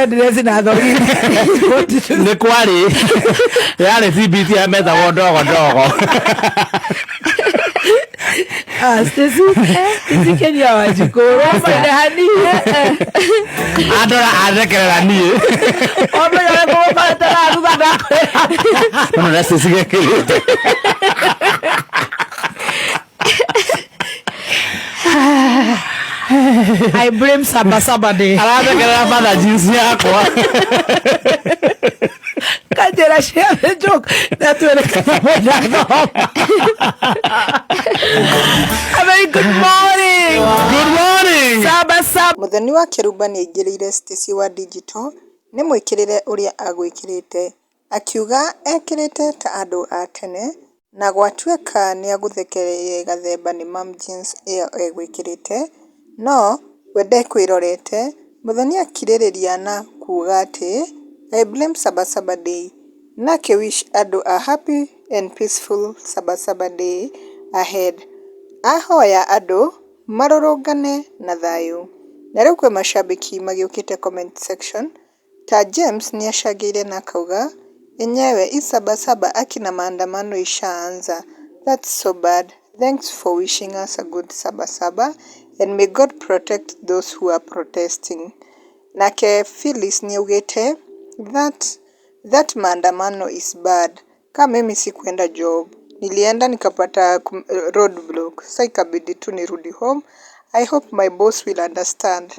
dress na thogi Nĩ kwarĩ yarĩ CBT ya metagwo ndogo Stacy Kenya Wanjikũ Robert hani andora athekerera niĩ omenya kũbatara thutha ndakwĩra no na Stacy gekĩrĩte I blame Saba Day. arathekerera mother jeans yakwa Kanjĩra share the joke natuonekana mwenda thoma. A very good morning. Good morning. Saba. Muthoni wa Kĩrumba nĩ aingĩrĩire Stacy wa Digital nĩ mwĩkĩrĩre ũrĩa agwĩkĩrĩte, akiuga ekĩrĩte ta andũ a tene na gwatuĩka nĩ agũthekereire gathemba nĩ mom jeans ĩyo egwĩkĩrĩte, no we ndekwĩrorete. Muthoni akirĩrĩria na kuuga atĩ I blame Saba Day na wish andũ a happy and peaceful Saba Day ahead. Ahoya andũ marũrũngane na thayũ. Na rĩu kwĩ mashabiki magĩũkĩte comment section ta James nĩ acangĩire na akauga enyewe hii Saba akina maandamano ishaanza. That's so bad. Thanks for wishing us a good Saba and may God protect those who are protesting. Nake Phyllis ni augĩte that maandamano is bad. Kama mimi sikuenda job, nilienda nikapata roadblock, sasa ikabidi tu nirudi home. I hope my boss will understand.